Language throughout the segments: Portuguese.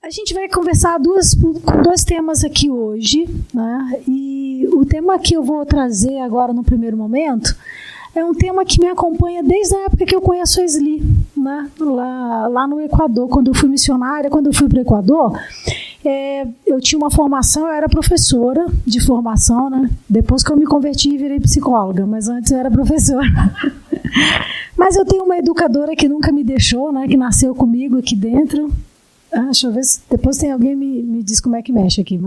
A gente vai conversar com dois temas aqui hoje, né? E o tema que eu vou trazer agora no primeiro momento é um tema que me acompanha desde a época que eu conheço a Esli, né? Lá no Equador, quando eu fui missionária, quando eu fui para o Equador, eu tinha uma formação, eu era professora de formação, né? Depois que eu me converti, virei psicóloga, mas antes eu era professora. Mas eu tenho uma educadora que nunca me deixou, né? Que nasceu comigo aqui dentro. Deixa eu ver se depois tem alguém me diz como é que mexe aqui.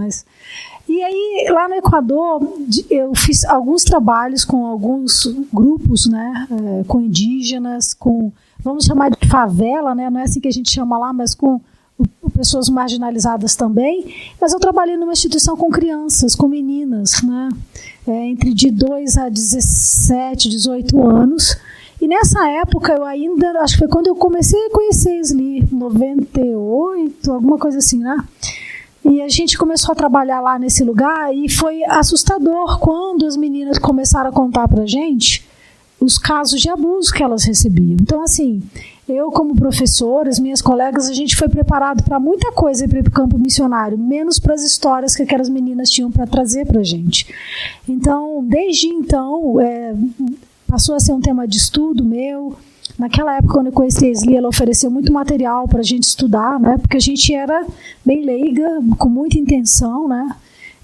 E aí, lá no Equador, eu fiz alguns trabalhos com alguns grupos, né, com indígenas, com, vamos chamar de favela, né, não é assim que a gente chama lá, mas com pessoas marginalizadas também. Mas eu trabalhei numa instituição com crianças, com meninas, né, entre de 2 a 17, 18 anos. E nessa época, eu ainda, acho que foi quando eu comecei a conhecer a Esli, 98, alguma coisa assim, né? E a gente começou a trabalhar lá nesse lugar e foi assustador quando as meninas começaram a contar pra gente os casos de abuso que elas recebiam. Então, assim, eu como professora, as minhas colegas, a gente foi preparado para muita coisa para ir para o campo missionário, menos para as histórias que aquelas meninas tinham para trazer pra gente. Então, desde então, passou a ser um tema de estudo meu. Naquela época, quando eu conheci a Esli, ela ofereceu muito material para a gente estudar, né? Porque a gente era bem leiga, com muita intenção, né?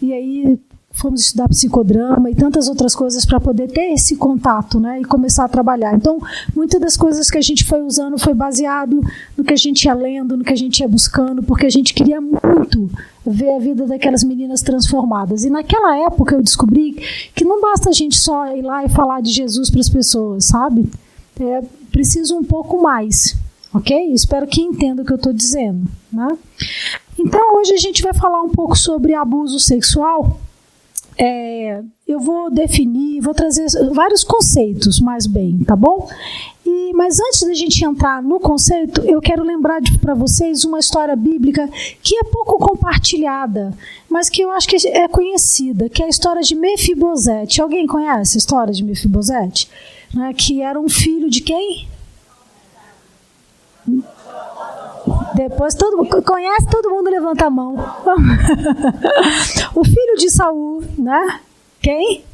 E aí fomos estudar psicodrama e tantas outras coisas para poder ter esse contato, né? E começar a trabalhar. Então, muitas das coisas que a gente foi usando foi baseado no que a gente ia lendo, no que a gente ia buscando, porque a gente queria muito ver a vida daquelas meninas transformadas. E naquela época eu descobri que não basta a gente só ir lá e falar de Jesus para as pessoas, sabe? Preciso um pouco mais, ok? Espero que entenda o que eu estou dizendo, né? Então, hoje a gente vai falar um pouco sobre abuso sexual. Eu vou definir, vou trazer vários conceitos mais bem, tá bom? Mas antes da gente entrar no conceito, eu quero lembrar para vocês uma história bíblica que é pouco compartilhada, mas que eu acho que é conhecida, que é a história de Mefibosete. Alguém conhece a história de Mefibosete? Né, que era um filho de quem? Depois conhece, todo mundo levanta a mão. O filho de Saul, né? Quem?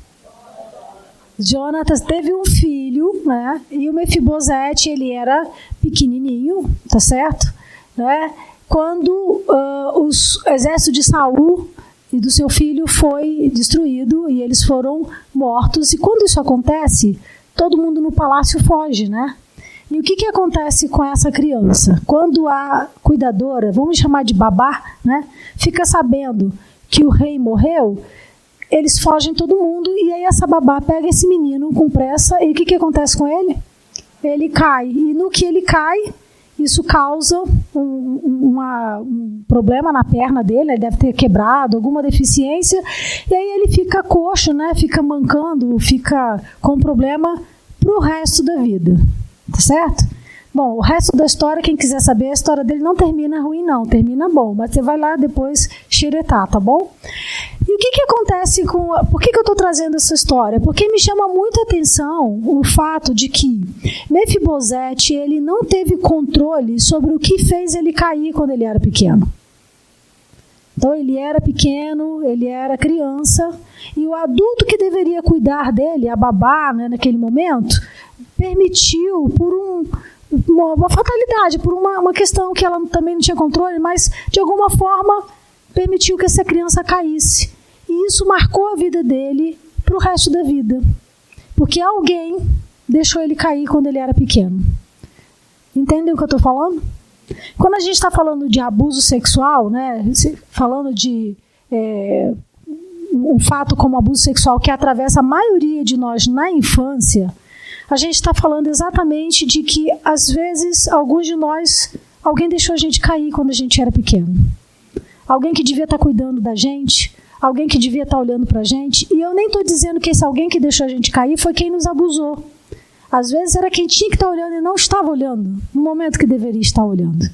Jonatas teve um filho, né? E o Mefibosete, ele era pequenininho, tá certo? Né? Quando o exército de Saul e do seu filho foi destruído e eles foram mortos. E quando isso acontece, todo mundo no palácio foge, né? E o que acontece com essa criança? Quando a cuidadora, vamos chamar de babá, né, fica sabendo que o rei morreu, eles fogem todo mundo e aí essa babá pega esse menino com pressa e o que acontece com ele? Ele cai. E no que ele cai, isso causa um problema na perna dele, ele deve ter quebrado, alguma deficiência, e aí ele fica coxo, né, fica mancando, fica com problema para o resto da vida. Tá certo? Bom, o resto da história, quem quiser saber, a história dele não termina ruim, não. Termina bom, mas você vai lá depois xeretar, tá bom? E o que acontece com... Por que eu estou trazendo essa história? Porque me chama muita atenção o fato de que Mefibosete, ele não teve controle sobre o que fez ele cair quando ele era pequeno. Então, ele era pequeno, ele era criança, e o adulto que deveria cuidar dele, a babá, né, naquele momento, permitiu, por uma fatalidade, por uma questão que ela também não tinha controle, mas, de alguma forma, permitiu que essa criança caísse. E isso marcou a vida dele para o resto da vida. Porque alguém deixou ele cair quando ele era pequeno. Entendem o que eu estou falando? Quando a gente está falando de abuso sexual, né, falando de um fato como abuso sexual que atravessa a maioria de nós na infância, a gente está falando exatamente de que, às vezes, alguns de nós, alguém deixou a gente cair quando a gente era pequeno. Alguém que devia estar cuidando da gente, alguém que devia estar olhando para a gente, e eu nem estou dizendo que esse alguém que deixou a gente cair foi quem nos abusou. Às vezes era quem tinha que estar olhando e não estava olhando, no momento que deveria estar olhando.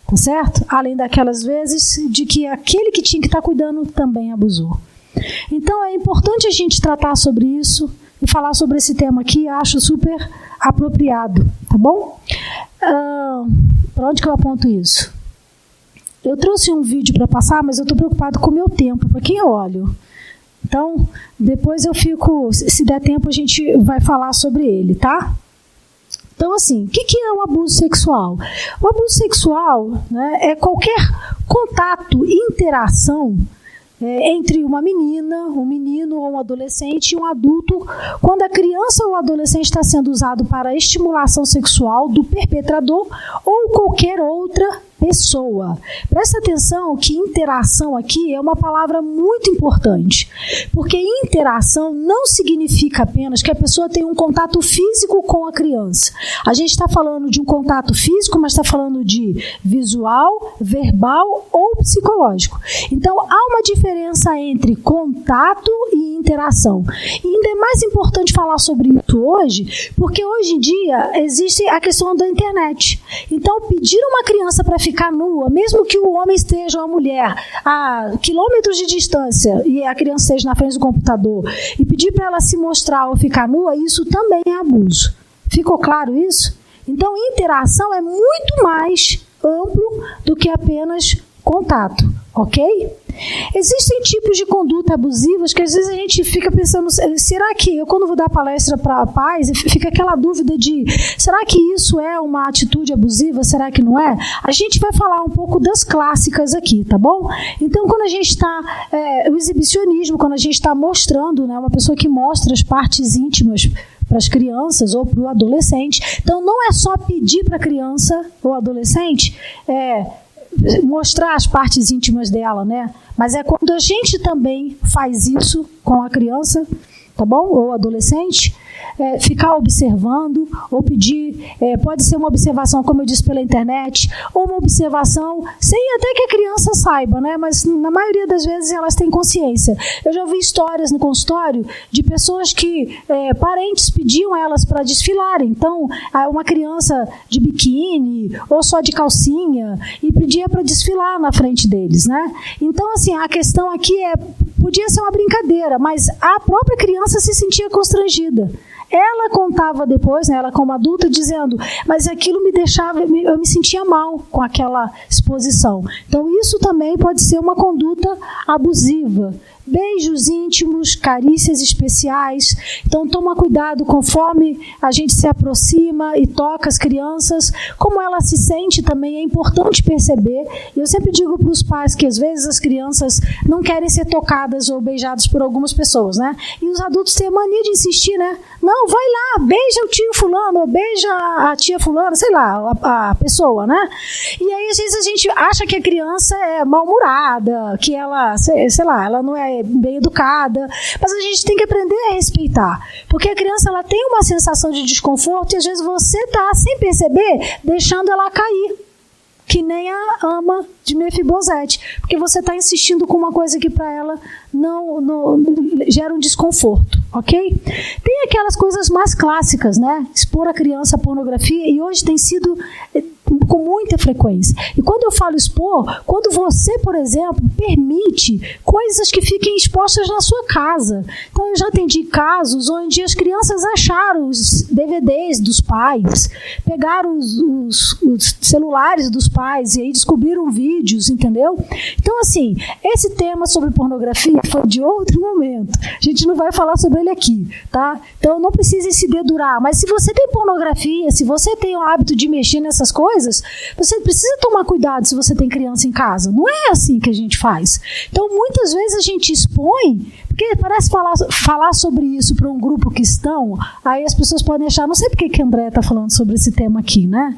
Tá certo? Além daquelas vezes de que aquele que tinha que estar cuidando também abusou. Então é importante a gente tratar sobre isso e falar sobre esse tema aqui, acho super apropriado, tá bom? Para onde que eu aponto isso? Eu trouxe um vídeo para passar, mas eu estou preocupado com o meu tempo, para quem eu olho. Então, depois eu fico, se der tempo, a gente vai falar sobre ele, tá? Então, assim, o que é o abuso sexual? O abuso sexual, né, é qualquer contato, interação entre uma menina, um menino ou um adolescente e um adulto, quando a criança ou o adolescente está sendo usado para a estimulação sexual do perpetrador ou qualquer outra pessoa. Presta atenção que interação aqui é uma palavra muito importante, porque interação não significa apenas que a pessoa tem um contato físico com a criança. A gente está falando de um contato físico, mas está falando de visual, verbal ou psicológico. Então, há uma diferença entre contato e interação. E ainda é mais importante falar sobre isso hoje, porque hoje em dia existe a questão da internet. Então, pedir uma criança para ficar nua, mesmo que o homem esteja ou a mulher a quilômetros de distância e a criança esteja na frente do computador, e pedir para ela se mostrar ou ficar nua, isso também é abuso. Ficou claro isso? Então, interação é muito mais amplo do que apenas contato, ok? Existem tipos de conduta abusivas que às vezes a gente fica pensando, será que eu quando vou dar palestra para pais, fica aquela dúvida de, será que isso é uma atitude abusiva, será que não é? A gente vai falar um pouco das clássicas aqui, tá bom? Então quando a gente está, o exibicionismo, quando a gente está mostrando, né, uma pessoa que mostra as partes íntimas para as crianças ou para o adolescente, então não é só pedir para a criança ou adolescente, mostrar as partes íntimas dela, né? Mas é quando a gente também faz isso com a criança, tá bom? Ou adolescente, ficar observando, ou pedir, pode ser uma observação, como eu disse, pela internet, ou uma observação sem até que a criança saiba, né? Mas na maioria das vezes elas têm consciência. Eu já ouvi histórias no consultório de pessoas que parentes pediam elas para desfilarem. Então, uma criança de biquíni ou só de calcinha e pedia para desfilar na frente deles, né? Então, assim, a questão aqui podia ser uma brincadeira, mas a própria criança se sentia constrangida. Ela contava depois, né, ela como adulta, dizendo, mas aquilo me deixava, eu me sentia mal com aquela exposição. Então isso também pode ser uma conduta abusiva. Beijos íntimos, carícias especiais. Então toma cuidado conforme a gente se aproxima e toca as crianças, como ela se sente também é importante perceber. E eu sempre digo para os pais que às vezes as crianças não querem ser tocadas ou beijadas por algumas pessoas, né? E os adultos têm a mania de insistir, né? Não, vai lá, beija o tio fulano, ou beija a tia fulana, sei lá, a pessoa, né? E aí às vezes a gente acha que a criança é mal-humorada, que ela, sei lá, ela não é bem educada, mas a gente tem que aprender a respeitar, porque a criança ela tem uma sensação de desconforto e às vezes você está, sem perceber, deixando ela cair, que nem a ama de Mefibosete, porque você está insistindo com uma coisa que para ela não gera um desconforto, ok? Tem aquelas coisas mais clássicas, né? Expor a criança à pornografia, e hoje tem sido com muita frequência. E quando eu falo expor, quando você, por exemplo, permite coisas que fiquem expostas na sua casa. Então eu já atendi casos onde as crianças acharam os DVDs dos pais, pegaram os celulares dos pais e aí descobriram vídeos, entendeu? Então assim, esse tema sobre pornografia foi de outro momento. A gente não vai falar sobre ele aqui, tá? Então não precisa se dedurar, mas se você tem pornografia, se você tem o hábito de mexer nessas coisas, você precisa tomar cuidado se você tem criança em casa. Não é assim que a gente faz. Então, muitas vezes a gente expõe, porque parece falar sobre isso para um grupo cristão, aí as pessoas podem achar, não sei por que a Andréia está falando sobre esse tema aqui, né?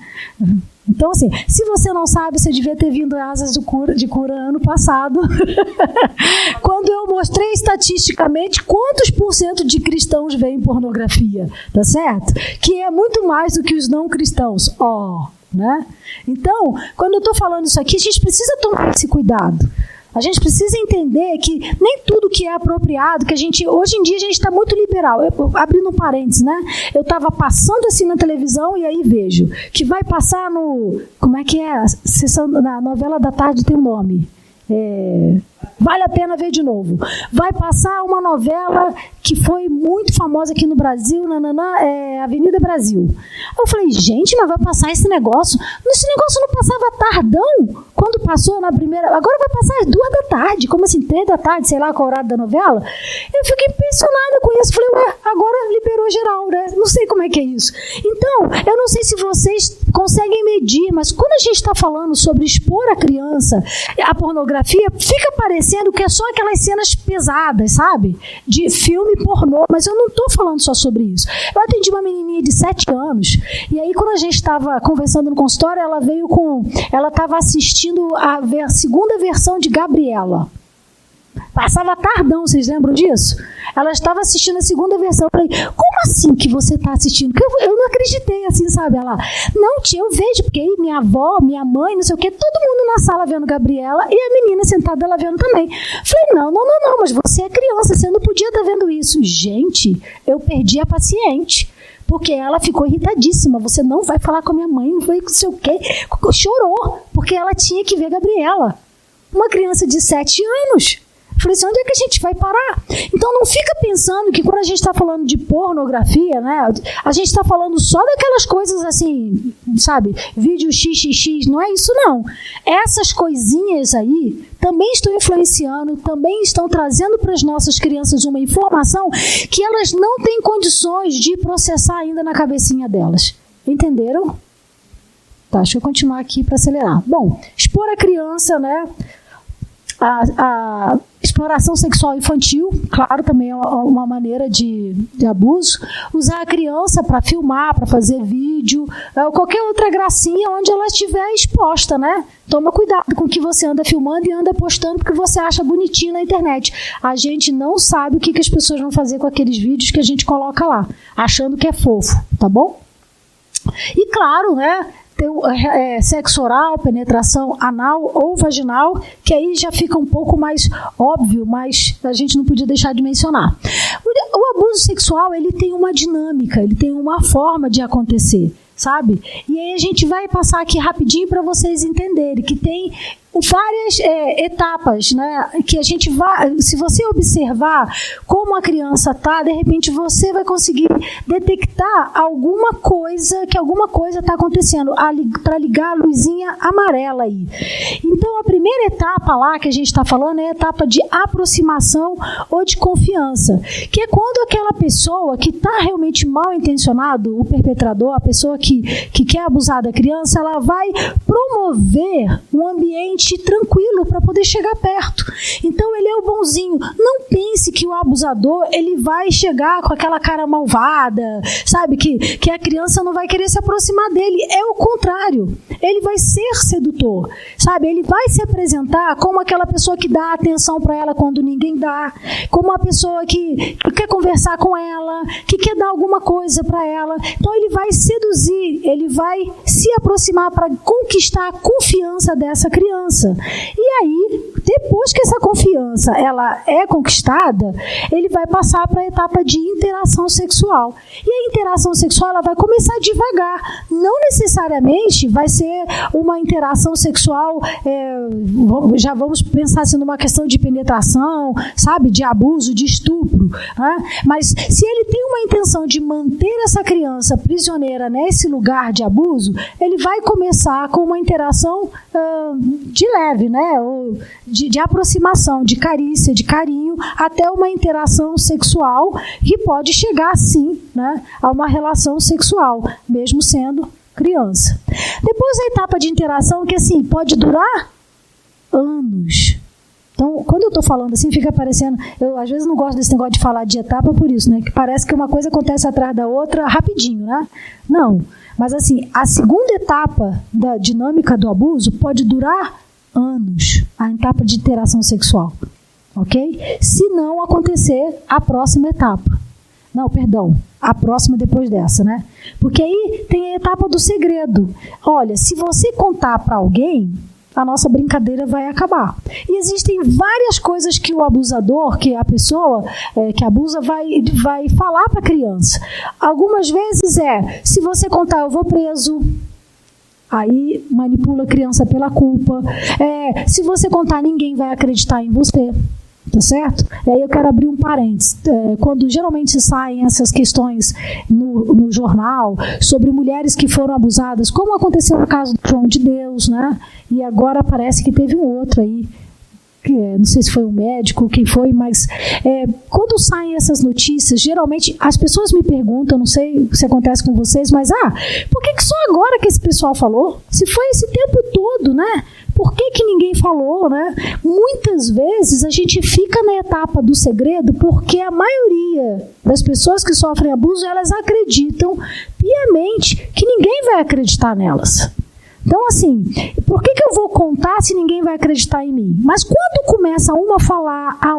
Então, assim, se você não sabe, você devia ter vindo a Asas de Cura ano passado, quando eu mostrei estatisticamente quantos % de cristãos veem pornografia, tá certo? Que é muito mais do que os não cristãos. Né? Então, quando eu estou falando isso aqui, a gente precisa tomar esse cuidado. A gente precisa entender que nem tudo que é apropriado, que hoje em dia a gente está muito liberal. Abrindo um parênteses, né? Eu estava passando assim na televisão e aí vejo que vai passar como é que é? Na novela da tarde tem um nome. Vale a pena ver de novo. Vai passar uma novela que foi muito famosa aqui no Brasil, Avenida Brasil. Eu falei, gente, mas vai passar esse negócio? Esse negócio não passava tardão? Quando passou na primeira... Agora vai passar às 2 da tarde. Como assim, 3 da tarde, sei lá qual é o horário da novela? Eu fiquei impressionada com isso. Falei, ué, agora liberou geral, né? Não sei como é que é isso. Então, eu não sei se vocês conseguem medir, mas quando a gente está falando sobre expor a criança a pornografia, fica parecendo que é só aquelas cenas pesadas, sabe? De filme pornô, mas eu não estou falando só sobre isso. Eu atendi uma menininha de 7 anos, e aí quando a gente estava conversando no consultório, ela estava assistindo a segunda versão de Gabriela. Passava tardão, vocês lembram disso? Ela estava assistindo a segunda versão. Eu falei, como assim que você está assistindo? Porque eu não acreditei assim, sabe? Ela, não, tia, eu vejo, porque aí minha avó, minha mãe, não sei o quê, todo mundo na sala vendo Gabriela e a menina sentada ela vendo também. Falei, não, mas você é criança, você não podia estar vendo isso. Gente, eu perdi a paciente. Porque ela ficou irritadíssima. Você não vai falar com a minha mãe, não vai não sei o quê. Chorou, porque ela tinha que ver Gabriela. Uma criança de 7 anos. Falei assim, onde é que a gente vai parar? Então não fica pensando que quando a gente está falando de pornografia, né, a gente está falando só daquelas coisas assim, sabe, vídeo xxx, não é isso não. Essas coisinhas aí também estão influenciando, também estão trazendo para as nossas crianças uma informação que elas não têm condições de processar ainda na cabecinha delas. Entenderam? Tá, deixa eu continuar aqui para acelerar. Bom, expor a criança, né, a exploração sexual infantil, claro, também é uma maneira de abuso. Usar a criança para filmar, para fazer vídeo, qualquer outra gracinha onde ela estiver exposta, né? Toma cuidado com o que você anda filmando e anda postando porque você acha bonitinho na internet. A gente não sabe o que as pessoas vão fazer com aqueles vídeos que a gente coloca lá, achando que é fofo, tá bom? E claro, né? Tem sexo oral, penetração anal ou vaginal, que aí já fica um pouco mais óbvio, mas a gente não podia deixar de mencionar. O abuso sexual, ele tem uma dinâmica, ele tem uma forma de acontecer, sabe? E aí a gente vai passar aqui rapidinho para vocês entenderem que tem várias etapas, né? Que a gente vai, se você observar como a criança está, de repente você vai conseguir detectar alguma coisa está acontecendo, para ligar a luzinha amarela aí. Então a primeira etapa lá que a gente está falando é a etapa de aproximação ou de confiança, que é quando aquela pessoa que está realmente mal intencionado, o perpetrador, a pessoa que quer abusar da criança, ela vai promover um ambiente tranquilo para poder chegar perto. Então ele é o bonzinho. Não pense que o abusador ele vai chegar com aquela cara malvada, sabe? Que a criança não vai querer se aproximar dele. É o contrário. Ele vai ser sedutor, sabe? Ele vai se apresentar como aquela pessoa que dá atenção para ela quando ninguém dá, como uma pessoa que quer conversar com ela, que quer dar alguma coisa para ela. Então ele vai seduzir, ele vai se aproximar para conquistar a confiança dessa criança. E aí, depois que essa confiança ela é conquistada, ele vai passar para a etapa de interação sexual. E a interação sexual ela vai começar devagar. Não necessariamente vai ser uma interação sexual, já vamos pensar assim numa questão de penetração, sabe, de abuso, de estupro, né? Mas se ele tem uma intenção de manter essa criança prisioneira nesse lugar de abuso, ele vai começar com uma interação de leve, né? Ou de aproximação, de carícia, de carinho, até uma interação sexual que pode chegar, sim, né, a uma relação sexual, mesmo sendo criança. Depois a etapa de interação, que assim, pode durar anos. Então, quando eu estou falando assim, fica parecendo... Eu, às vezes, não gosto desse negócio de falar de etapa por isso, né? Que parece que uma coisa acontece atrás da outra rapidinho, né? Não. Mas, assim, a segunda etapa da dinâmica do abuso pode durar anos, a etapa de interação sexual. Ok? Se não acontecer a próxima etapa. Não, perdão. A próxima depois dessa, né? Porque aí tem a etapa do segredo. Olha, se você contar para alguém, a nossa brincadeira vai acabar. E existem várias coisas que o abusador, que a pessoa que abusa, vai falar para a criança. Algumas vezes se você contar, eu vou preso. Aí manipula a criança pela culpa. Se você contar, ninguém vai acreditar em você. Tá certo? E aí eu quero abrir um parênteses. Quando geralmente saem essas questões no jornal sobre mulheres que foram abusadas, como aconteceu no caso do João de Deus, né? E agora parece que teve um outro aí, não sei se foi um médico, quem foi, mas quando saem essas notícias, geralmente as pessoas me perguntam, não sei se acontece com vocês, mas por que só agora que esse pessoal falou? Se foi esse tempo todo, né? Por que ninguém falou, né? Muitas vezes a gente fica na etapa do segredo porque a maioria das pessoas que sofrem abuso, elas acreditam piamente que ninguém vai acreditar nelas. Então, assim, por que eu vou contar se ninguém vai acreditar em mim? Mas quando começa uma a falar, a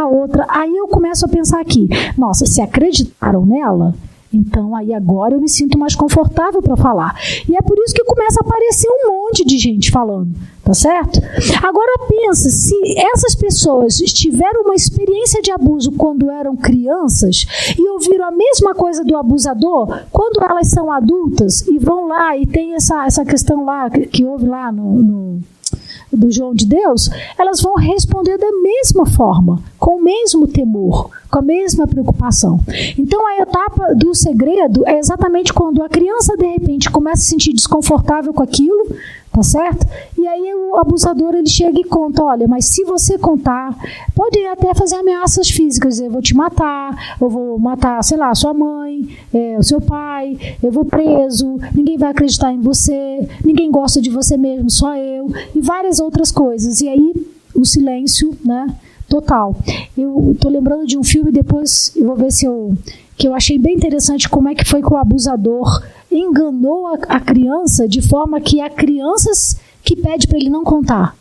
outra, aí eu começo a pensar aqui, nossa, se acreditaram nela, então aí agora eu me sinto mais confortável para falar. E é por isso que começa a aparecer um monte de gente falando, tá certo? Agora pensa, se essas pessoas tiveram uma experiência de abuso quando eram crianças e ouviram a mesma coisa do abusador, quando elas são adultas e vão lá e tem essa questão lá que houve lá do João de Deus, elas vão responder da mesma forma, com o mesmo temor, com a mesma preocupação. Então a etapa do segredo é exatamente quando a criança de repente começa a se sentir desconfortável com aquilo, tá certo? E aí o abusador ele chega e conta, olha, mas se você contar, pode até fazer ameaças físicas, dizer, eu vou te matar, eu vou matar, sei lá, sua mãe, o seu pai, eu vou preso, ninguém vai acreditar em você, ninguém gosta de você mesmo, só eu, e várias outras coisas. E aí o silêncio, né, total. Eu estou lembrando de um filme, depois eu vou ver que eu achei bem interessante como é que foi que o abusador enganou a criança de forma que a criança que pede para ele não contar.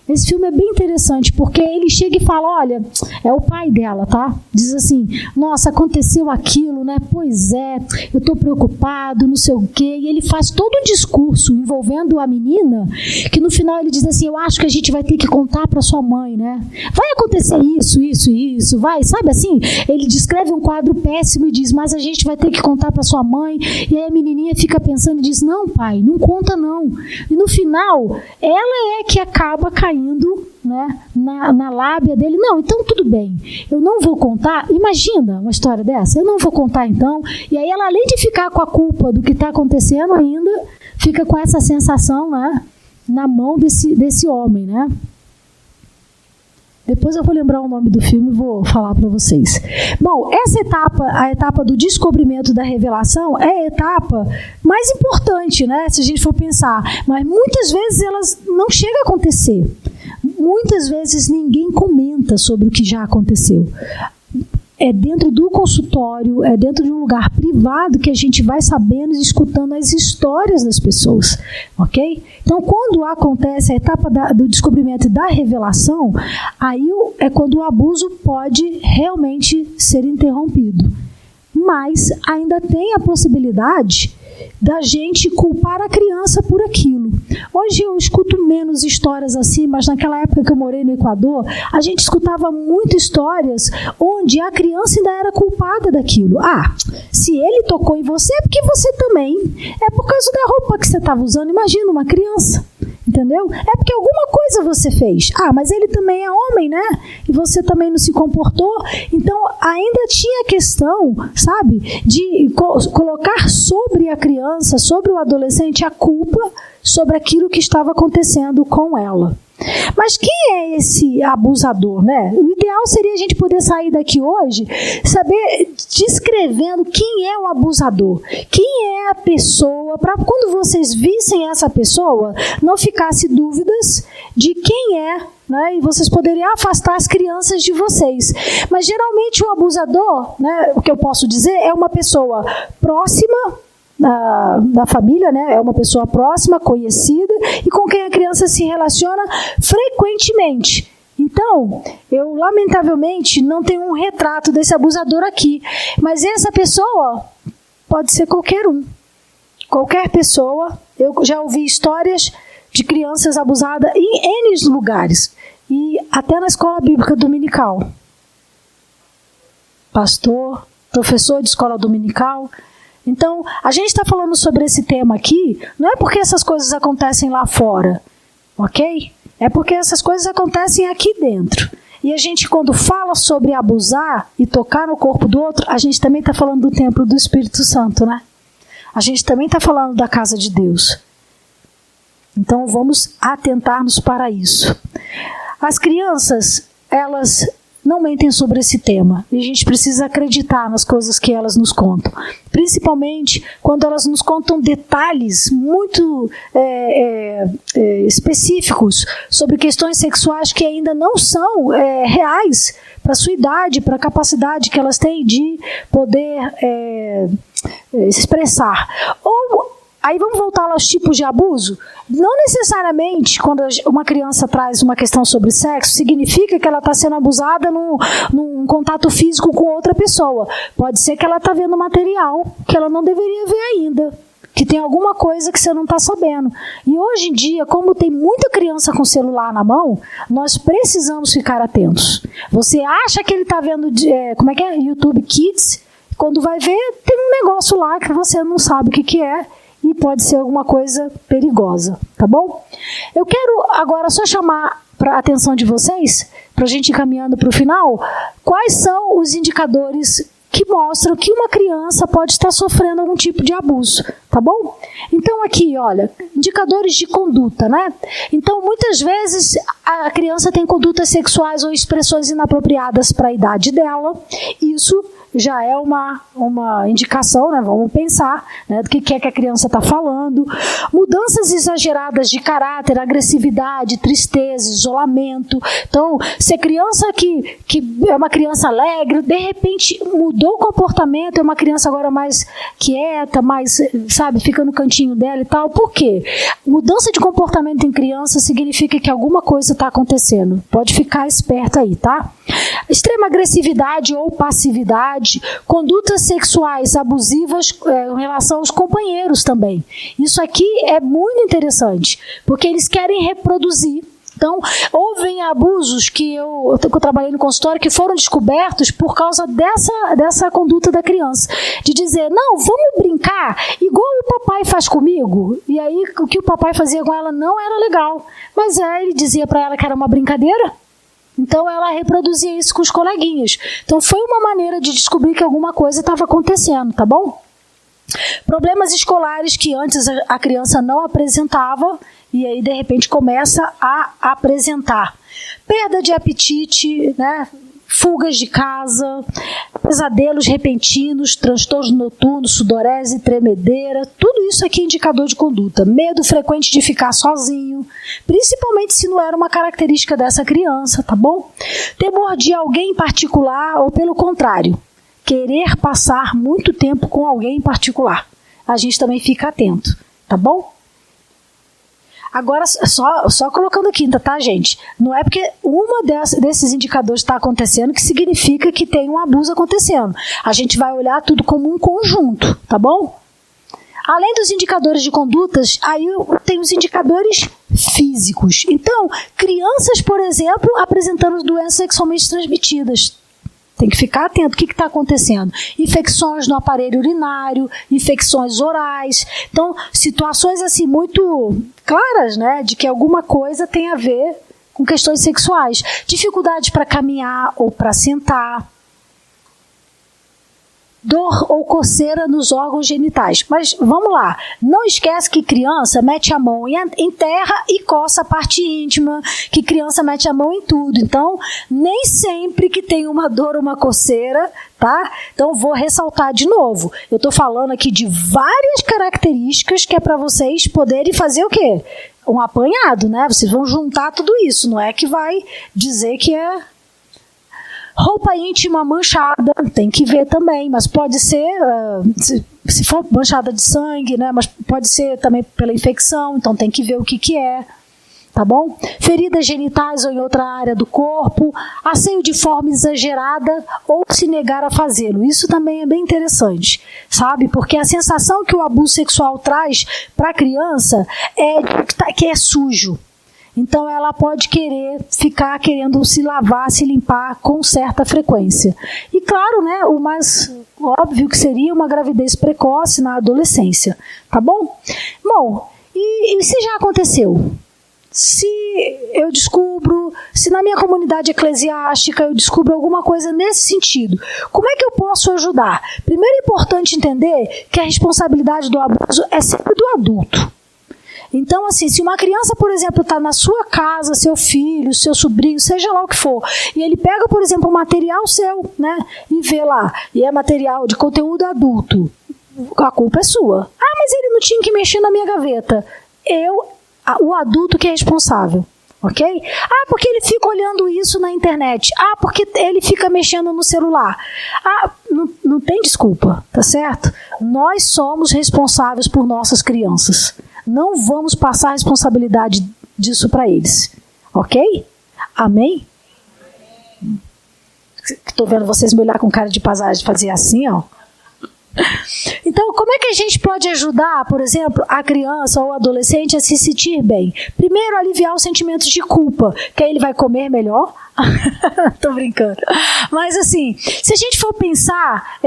Esse filme é bem interessante, porque ele chega e fala, olha, é o pai dela, tá? Diz assim, nossa, aconteceu aquilo, né? Pois é, eu tô preocupado, não sei o quê. E ele faz todo um discurso envolvendo a menina, que no final ele diz assim, eu acho que a gente vai ter que contar para sua mãe, né? Vai acontecer isso, vai, sabe assim? Ele descreve um quadro péssimo e diz, mas a gente vai ter que contar para sua mãe. E aí a menininha fica pensando e diz, não, pai, não conta não. E no final, ela é que acaba caindo, né, na lábia dele. Não, então tudo bem, eu não vou contar. Imagina uma história dessa, eu não vou contar então. E aí ela, além de ficar com a culpa do que está acontecendo ainda, fica com essa sensação, né, na mão desse homem, né? Depois eu vou lembrar o nome do filme e vou falar para vocês. Bom, essa etapa, a etapa do descobrimento da revelação, é a etapa mais importante, né, se a gente for pensar. Mas muitas vezes elas não chegam a acontecer. Muitas vezes ninguém comenta sobre o que já aconteceu. É dentro do consultório, é dentro de um lugar privado que a gente vai sabendo e escutando as histórias das pessoas, ok? Então, quando acontece a etapa do descobrimento e da revelação, aí é quando o abuso pode realmente ser interrompido. Mas ainda tem a possibilidade da gente culpar a criança por aquilo. Hoje eu escuto menos histórias assim, mas naquela época que eu morei no Equador, a gente escutava muitas histórias onde a criança ainda era culpada daquilo. Se ele tocou em você, é porque você também. É por causa da roupa que você estava usando. Imagina uma criança. Entendeu? É porque alguma coisa você fez. Mas ele também é homem, né? E você também não se comportou. Então, ainda tinha a questão, sabe, de colocar sobre a criança, sobre o adolescente, a culpa sobre aquilo que estava acontecendo com ela. Mas quem é esse abusador, né? O ideal seria a gente poder sair daqui hoje, saber descrevendo quem é o abusador, quem é a pessoa, para quando vocês vissem essa pessoa, não ficasse dúvidas de quem é, né? E vocês poderiam afastar as crianças de vocês. Mas geralmente o abusador, né, o que eu posso dizer, é uma pessoa próxima da família, né? É uma pessoa próxima, conhecida e com quem a criança se relaciona frequentemente. Então, eu lamentavelmente não tenho um retrato desse abusador aqui, mas essa pessoa pode ser qualquer um. Qualquer pessoa. Eu já ouvi histórias de crianças abusadas em N lugares, e até na escola bíblica dominical. Pastor, professor de escola dominical, Então, a gente está falando sobre esse tema aqui, não é porque essas coisas acontecem lá fora, ok? É porque essas coisas acontecem aqui dentro. E a gente, quando fala sobre abusar e tocar no corpo do outro, a gente também está falando do templo do Espírito Santo, né? A gente também está falando da casa de Deus. Então, vamos atentar-nos para isso. As crianças, elas não mentem sobre esse tema. E a gente precisa acreditar nas coisas que elas nos contam. Principalmente quando elas nos contam detalhes muito específicos sobre questões sexuais que ainda não são reais para a sua idade, para a capacidade que elas têm de poder expressar. Aí vamos voltar aos tipos de abuso? Não necessariamente, quando uma criança traz uma questão sobre sexo, significa que ela está sendo abusada num contato físico com outra pessoa. Pode ser que ela está vendo material que ela não deveria ver ainda, que tem alguma coisa que você não está sabendo. E hoje em dia, como tem muita criança com celular na mão, nós precisamos ficar atentos. Você acha que ele está vendo, YouTube Kids? Quando vai ver, tem um negócio lá que você não sabe o que é. E pode ser alguma coisa perigosa, tá bom? Eu quero agora só chamar para a atenção de vocês, para a gente ir caminhando para o final, quais são os indicadores que mostram que uma criança pode estar sofrendo algum tipo de abuso, tá bom? Então aqui, olha, indicadores de conduta, né? Então muitas vezes a criança tem condutas sexuais ou expressões inapropriadas para a idade dela, isso já é uma indicação, né? Vamos pensar, né, do que é que a criança está falando. Mudanças exageradas de caráter, agressividade, tristeza, isolamento. Então, se a criança que é uma criança alegre, de repente mudou o comportamento, é uma criança agora mais quieta, mais, sabe, fica no cantinho dela e tal. Por quê? Mudança de comportamento em criança significa que alguma coisa está acontecendo. Pode ficar esperta aí, tá? Extrema agressividade ou passividade, condutas sexuais abusivas em relação aos companheiros também. Isso aqui é muito interessante, porque eles querem reproduzir. Então, houve abusos que eu trabalhei no consultório que foram descobertos por causa dessa conduta da criança. De dizer, não, vamos brincar igual o papai faz comigo. E aí, o que o papai fazia com ela não era legal. Mas ele dizia para ela que era uma brincadeira. Então, ela reproduzia isso com os coleguinhas. Então, foi uma maneira de descobrir que alguma coisa estava acontecendo, tá bom? Problemas escolares que antes a criança não apresentava e aí, de repente, começa a apresentar. Perda de apetite, né? Fugas de casa, pesadelos repentinos, transtornos noturnos, sudorese, tremedeira, tudo isso aqui é indicador de conduta. Medo frequente de ficar sozinho, principalmente se não era uma característica dessa criança, tá bom? Temor de alguém em particular ou, pelo contrário, querer passar muito tempo com alguém em particular. A gente também fica atento, tá bom? Agora, só colocando aqui, tá, gente? Não é porque uma desses indicadores está acontecendo que significa que tem um abuso acontecendo. A gente vai olhar tudo como um conjunto, tá bom? Além dos indicadores de condutas, aí tem os indicadores físicos. Então, crianças, por exemplo, apresentando doenças sexualmente transmitidas. Tem que ficar atento. O que está acontecendo? Infecções no aparelho urinário, infecções orais. Então, situações assim muito claras, né, de que alguma coisa tem a ver com questões sexuais. Dificuldade para caminhar ou para sentar. Dor ou coceira nos órgãos genitais. Mas vamos lá, não esquece que criança mete a mão em terra e coça a parte íntima, que criança mete a mão em tudo. Então, nem sempre que tem uma dor ou uma coceira, tá? Então, vou ressaltar de novo. Eu estou falando aqui de várias características que é para vocês poderem fazer o quê? Um apanhado, né? Vocês vão juntar tudo isso, não é que vai dizer que é... Roupa íntima manchada, tem que ver também, mas pode ser, se for manchada de sangue, né, mas pode ser também pela infecção, então tem que ver o que é, tá bom? Feridas genitais ou em outra área do corpo, asseio de forma exagerada ou se negar a fazê-lo. Isso também é bem interessante, sabe? Porque a sensação que o abuso sexual traz para a criança é que é sujo. Então ela pode ficar querendo se lavar, se limpar com certa frequência. E claro, né, o mais óbvio que seria uma gravidez precoce na adolescência, tá bom? Bom, e se já aconteceu? Se eu descubro, se na minha comunidade eclesiástica eu descubro alguma coisa nesse sentido, como é que eu posso ajudar? Primeiro é importante entender que a responsabilidade do abuso é sempre do adulto. Então, assim, se uma criança, por exemplo, está na sua casa, seu filho, seu sobrinho, seja lá o que for, e ele pega, por exemplo, um material seu, né, e vê lá, e é material de conteúdo adulto, a culpa é sua. Ah, mas ele não tinha que mexer na minha gaveta. O adulto que é responsável, ok? Ah, porque ele fica olhando isso na internet. Ah, porque ele fica mexendo no celular. Ah, não tem desculpa, tá certo? Nós somos responsáveis por nossas crianças. Não vamos passar a responsabilidade disso para eles. Ok? Amém? Estou vendo vocês me olhar com cara de paisagem, fazer assim, ó. Então, como é que a gente pode ajudar, por exemplo, a criança ou o adolescente a se sentir bem? Primeiro, aliviar os sentimentos de culpa, que aí ele vai comer melhor. Tô brincando. Mas assim, se a gente for pensar,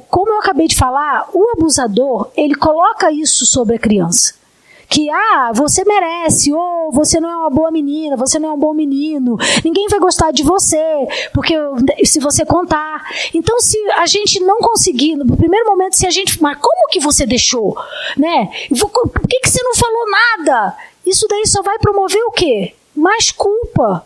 como eu acabei de falar, o abusador, ele coloca isso sobre a criança. Que, você merece, ou você não é uma boa menina, você não é um bom menino, ninguém vai gostar de você, porque se você contar. Então, se a gente não conseguir, no primeiro momento, mas como que você deixou? Né? Por que você não falou nada? Isso daí só vai promover o quê? Mais culpa.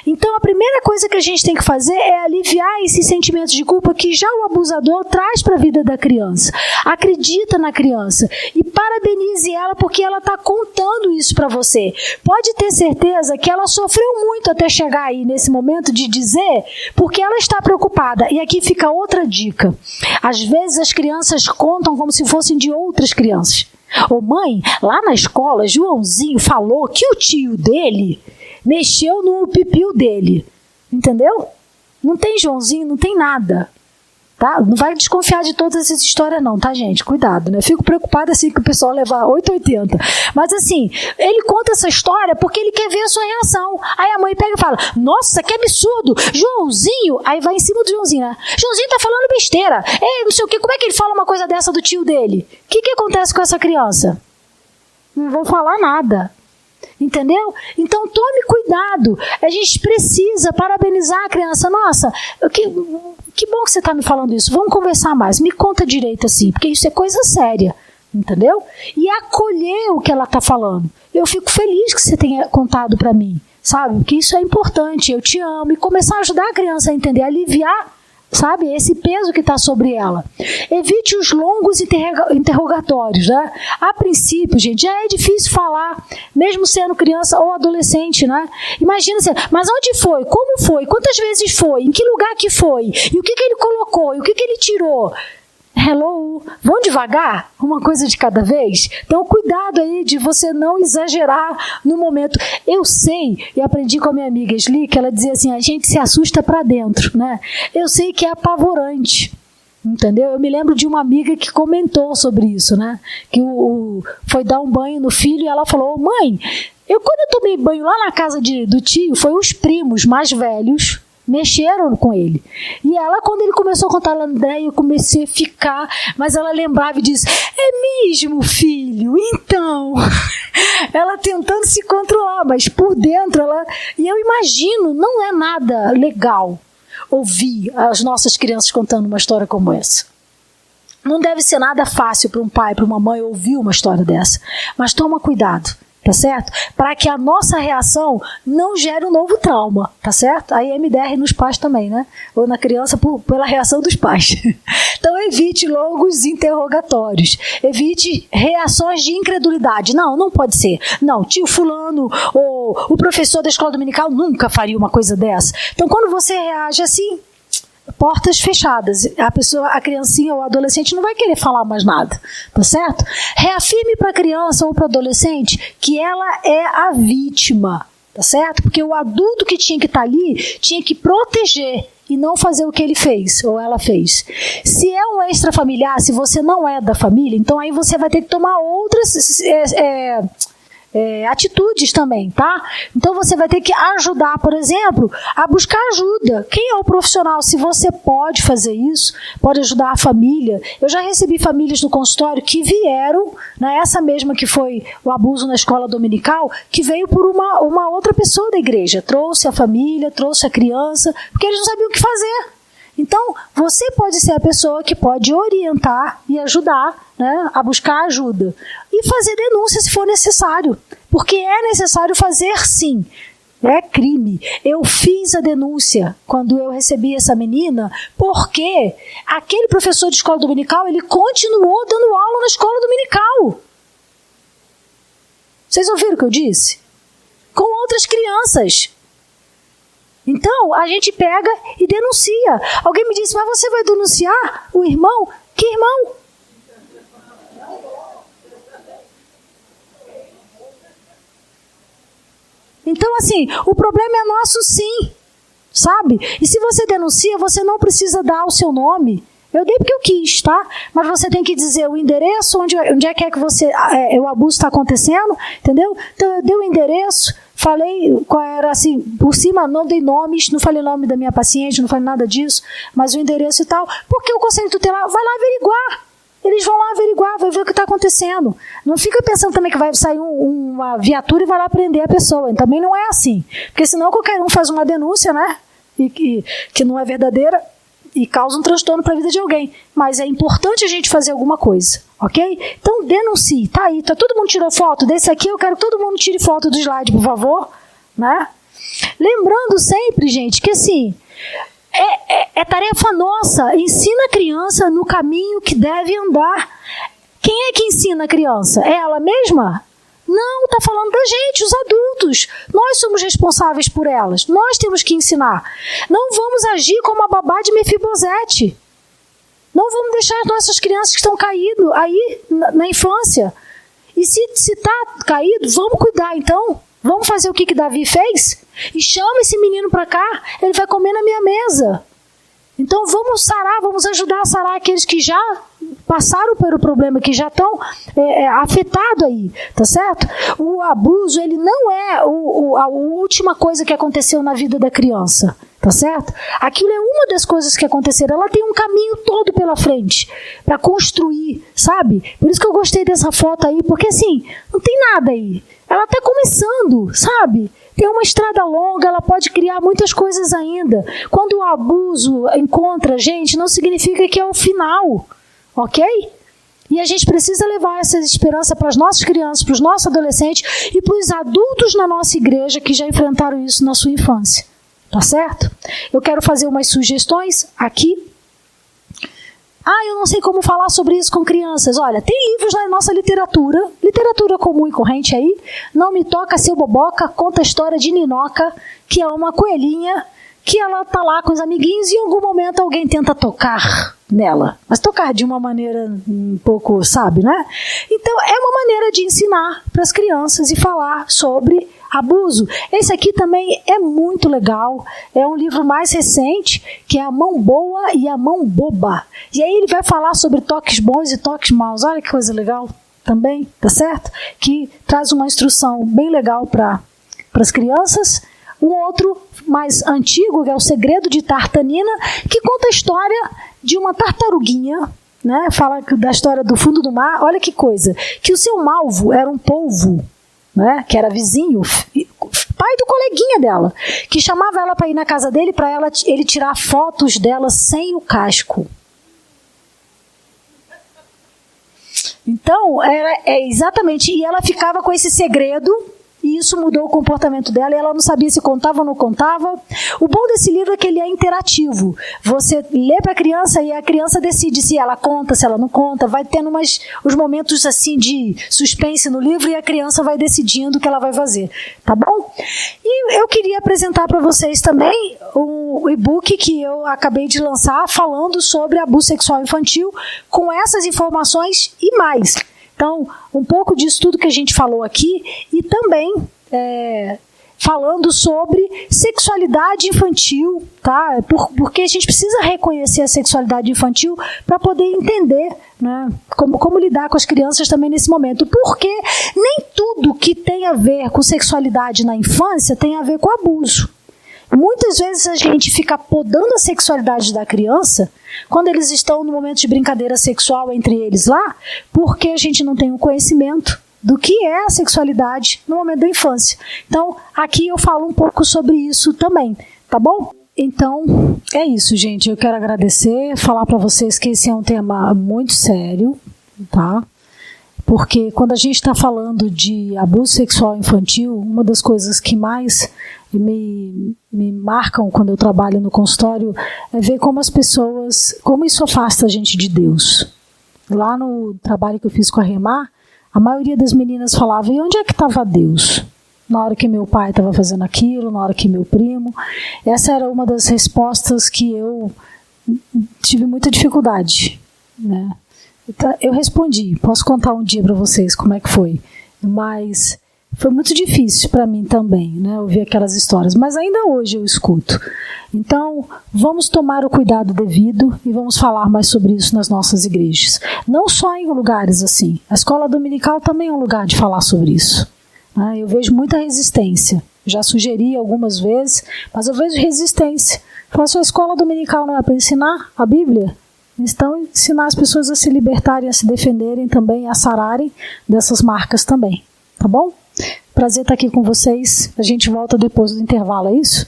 Então, a primeira coisa que a gente tem que fazer é aliviar esses sentimentos de culpa que já o abusador traz para a vida da criança. Acredita na criança e parabenize ela porque ela está contando isso para você. Pode ter certeza que ela sofreu muito até chegar aí nesse momento de dizer, porque ela está preocupada. E aqui fica outra dica. Às vezes as crianças contam como se fossem de outras crianças. Ô mãe, lá na escola, Joãozinho falou que o tio dele mexeu no pipiu dele, entendeu? Não tem Joãozinho, não tem nada, tá? Não vai desconfiar de todas essas histórias não, tá, gente? Cuidado, né? Eu fico preocupada assim que o pessoal leva 880. Mas assim, ele conta essa história porque ele quer ver a sua reação. Aí a mãe pega e fala, nossa, que absurdo, Joãozinho, aí vai em cima do Joãozinho, né? Joãozinho tá falando besteira, não sei o que, como é que ele fala uma coisa dessa do tio dele? O que acontece com essa criança? Não vou falar nada. Entendeu? Então tome cuidado. A gente precisa parabenizar a criança. Nossa, que bom que você está me falando isso. Vamos conversar mais. Me conta direito assim, porque isso é coisa séria. Entendeu? E acolher o que ela está falando. Eu fico feliz que você tenha contado para mim, sabe? Porque isso é importante. Eu te amo. E começar a ajudar a criança a entender, a aliviar, sabe, esse peso que está sobre ela. Evite os longos interrogatórios, né? A princípio, gente, já é difícil falar, mesmo sendo criança ou adolescente, né? Imagina assim, mas onde foi? Como foi? Quantas vezes foi? Em que lugar que foi? E o que ele colocou? E o que ele tirou? Hello, vão devagar, uma coisa de cada vez. Então cuidado aí de você não exagerar no momento. Eu sei, e aprendi com a minha amiga Sli, que ela dizia assim, a gente se assusta para dentro, né? Eu sei que é apavorante, entendeu? Eu me lembro de uma amiga que comentou sobre isso, né? Que foi dar um banho no filho e ela falou, mãe, quando eu tomei banho lá na casa do tio, foi os primos mais velhos mexeram com ele. E ela, quando ele começou a contar, André, eu comecei a ficar, mas ela lembrava e disse, é mesmo, filho? Então, ela tentando se controlar, mas por dentro e eu imagino, não é nada legal ouvir as nossas crianças contando uma história como essa. Não deve ser nada fácil para um pai, para uma mãe ouvir uma história dessa, mas toma cuidado. Tá certo? Para que a nossa reação não gere um novo trauma, tá certo? Aí MDR nos pais também, né? Ou na criança pela reação dos pais. Então evite longos interrogatórios. Evite reações de incredulidade. Não pode ser. Não, tio fulano ou o professor da escola dominical nunca faria uma coisa dessa. Então quando você reage assim, portas fechadas, a criancinha ou o adolescente não vai querer falar mais nada, tá certo? Reafirme para a criança ou para o adolescente que ela é a vítima, tá certo? Porque o adulto que tinha que estar ali tinha que proteger e não fazer o que ele fez ou ela fez. Se é um extrafamiliar, se você não é da família, então aí você vai ter que tomar outras atitudes também, tá? Então você vai ter que ajudar, por exemplo, a buscar ajuda. Quem é o profissional? Se você pode fazer isso, pode ajudar a família. Eu já recebi famílias no consultório que vieram, né, essa mesma que foi o abuso na escola dominical, que veio por uma outra pessoa da igreja. Trouxe a família, trouxe a criança, porque eles não sabiam o que fazer. Então, você pode ser a pessoa que pode orientar e ajudar, né, a buscar ajuda. E fazer denúncia se for necessário. Porque é necessário fazer sim. É crime. Eu fiz a denúncia quando eu recebi essa menina, porque aquele professor de escola dominical, ele continuou dando aula na escola dominical. Vocês ouviram o que eu disse? Com outras crianças. Então, a gente pega e denuncia. Alguém me disse, mas você vai denunciar o irmão? Que irmão? Então, assim, o problema é nosso sim, sabe? E se você denuncia, você não precisa dar o seu nome. Eu dei porque eu quis, tá? Mas você tem que dizer o endereço, onde é que você, o abuso está acontecendo, entendeu? Então, eu dei o endereço, falei qual era, assim, por cima, não dei nomes, não falei o nome da minha paciente, não falei nada disso, mas o endereço e tal, porque o Conselho Tutelar vai lá averiguar. Eles vão lá averiguar, vai ver o que está acontecendo. Não fica pensando também que vai sair uma viatura e vai lá prender a pessoa. Também não é assim. Porque senão qualquer um faz uma denúncia, né? Que não é verdadeira e causa um transtorno para a vida de alguém. Mas é importante a gente fazer alguma coisa, ok? Então denuncie. Tá aí, todo mundo tirou foto desse aqui, eu quero que todo mundo tire foto do slide, por favor. Né? Lembrando sempre, gente, que assim... É tarefa nossa, ensina a criança no caminho que deve andar. Quem é que ensina a criança? É ela mesma? Não, está falando da gente, os adultos. Nós somos responsáveis por elas, nós temos que ensinar. Não vamos agir como a babá de Mefibosete. Não vamos deixar as nossas crianças que estão caídas aí na infância. E se está caído, vamos cuidar então. Vamos fazer o que Davi fez? E chama esse menino para cá, ele vai comer na minha mesa. Então vamos sarar, vamos ajudar a sarar aqueles que já passaram pelo problema, que já estão afetados aí, tá certo? O abuso, ele não é a última coisa que aconteceu na vida da criança, tá certo? Aquilo é uma das coisas que aconteceram, ela tem um caminho todo pela frente, para construir, sabe? Por isso que eu gostei dessa foto aí, porque assim, não tem nada aí. Ela está começando, sabe? Tem uma estrada longa, ela pode criar muitas coisas ainda. Quando o abuso encontra a gente, não significa que é o final, ok? E a gente precisa levar essa esperança para as nossas crianças, para os nossos adolescentes e para os adultos na nossa igreja que já enfrentaram isso na sua infância. Tá certo? Eu quero fazer umas sugestões aqui. Eu não sei como falar sobre isso com crianças. Olha, tem livros na nossa literatura comum e corrente aí. Não Me Toca, Seu Boboca, conta a história de Ninoca, que é uma coelhinha, que ela tá lá com os amiguinhos e em algum momento alguém tenta tocar nela. Mas tocar de uma maneira um pouco, sabe, né? Então, é uma maneira de ensinar para as crianças e falar sobre abuso. Esse aqui também é muito legal. É um livro mais recente, que é A Mão Boa e a Mão Boba. E aí ele vai falar sobre toques bons e toques maus. Olha que coisa legal também, tá certo? Que traz uma instrução bem legal para as crianças. Um outro mais antigo, que é O Segredo de Tartanina, que conta a história de uma tartaruguinha, né? Fala da história do fundo do mar. Olha que coisa. Que o seu malvo era um polvo, né, que era vizinho, pai do coleguinha dela, que chamava ela para ir na casa dele para ele tirar fotos dela sem o casco. Então, exatamente, e ela ficava com esse segredo, e isso mudou o comportamento dela, e ela não sabia se contava ou não contava. O bom desse livro é que ele é interativo. Você lê para a criança e a criança decide se ela conta, se ela não conta. Vai tendo os momentos assim de suspense no livro e a criança vai decidindo o que ela vai fazer. Tá bom? E eu queria apresentar para vocês também o e-book que eu acabei de lançar falando sobre abuso sexual infantil, com essas informações e mais. Então, um pouco disso tudo que a gente falou aqui e também falando sobre sexualidade infantil, tá? Porque a gente precisa reconhecer a sexualidade infantil para poder entender, né, como lidar com as crianças também nesse momento. Porque nem tudo que tem a ver com sexualidade na infância tem a ver com abuso. Muitas vezes a gente fica podando a sexualidade da criança quando eles estão no momento de brincadeira sexual entre eles lá, porque a gente não tem um conhecimento do que é a sexualidade no momento da infância. Então, aqui eu falo um pouco sobre isso também, tá bom? Então, é isso, gente. Eu quero agradecer, falar para vocês que esse é um tema muito sério, tá? Porque quando a gente está falando de abuso sexual infantil, uma das coisas que mais me marcam quando eu trabalho no consultório é ver como as pessoas, como isso afasta a gente de Deus. Lá no trabalho que eu fiz com a Remar, a maioria das meninas falava, e onde é que estava Deus? Na hora que meu pai estava fazendo aquilo, na hora que meu primo. Essa era uma das respostas que eu tive muita dificuldade, né? Eu respondi, posso contar um dia para vocês como é que foi, mas foi muito difícil para mim também, né, ouvir aquelas histórias, mas ainda hoje eu escuto. Então, vamos tomar o cuidado devido e vamos falar mais sobre isso nas nossas igrejas. Não só em lugares assim, a escola dominical também é um lugar de falar sobre isso, né? Eu vejo muita resistência, já sugeri algumas vezes, mas eu vejo resistência. Fala, sua escola dominical não é para ensinar a Bíblia? Então, ensinar as pessoas a se libertarem, a se defenderem também, a sararem dessas marcas também. Tá bom? Prazer estar aqui com vocês. A gente volta depois do intervalo, é isso?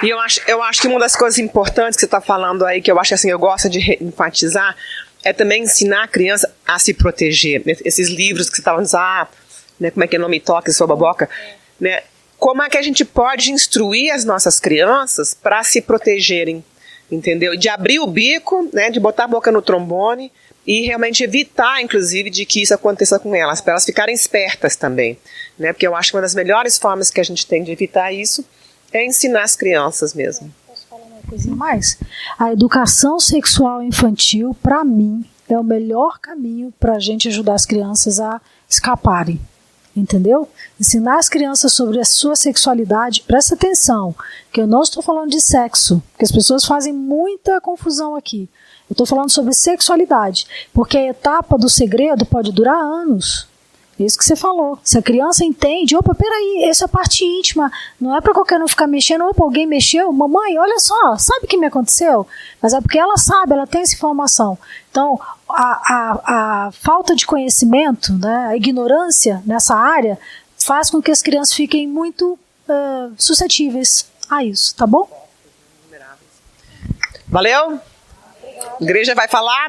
E eu acho que uma das coisas importantes que você está falando aí, que eu acho assim, eu gosto de enfatizar, é também ensinar a criança a se proteger. Esses livros que você estava dizendo, né, como é que é, não me toque, sua baboca, né? Como é que a gente pode instruir as nossas crianças para se protegerem, entendeu? De abrir o bico, né, de botar a boca no trombone e realmente evitar, inclusive, de que isso aconteça com elas, para elas ficarem espertas também, né? Porque eu acho que uma das melhores formas que a gente tem de evitar isso é ensinar as crianças mesmo. Posso falar uma coisinha mais? A educação sexual infantil, para mim, é o melhor caminho para a gente ajudar as crianças a escaparem. Entendeu? Ensinar as crianças sobre a sua sexualidade. Presta atenção, que eu não estou falando de sexo, porque as pessoas fazem muita confusão aqui. Eu estou falando sobre sexualidade, porque a etapa do segredo pode durar anos. Isso que você falou. Se a criança entende, opa, peraí, essa é a parte íntima, não é para qualquer um ficar mexendo, opa, alguém mexeu, mamãe, olha só, sabe o que me aconteceu? Mas é porque ela sabe, ela tem essa informação. Então, a falta de conhecimento, né, a ignorância nessa área, faz com que as crianças fiquem muito suscetíveis a isso, tá bom? Valeu? A igreja vai falar?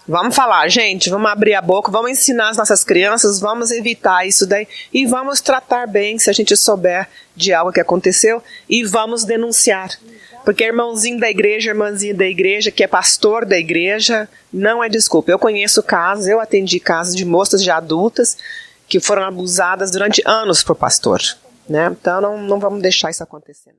Vamos falar, gente, vamos abrir a boca, vamos ensinar as nossas crianças, vamos evitar isso daí e vamos tratar bem se a gente souber de algo que aconteceu e vamos denunciar. Porque irmãozinho da igreja, irmãzinha da igreja, que é pastor da igreja, não é desculpa. Eu conheço casos, eu atendi casos de moças já adultas que foram abusadas durante anos por pastor, né? Então não vamos deixar isso acontecer.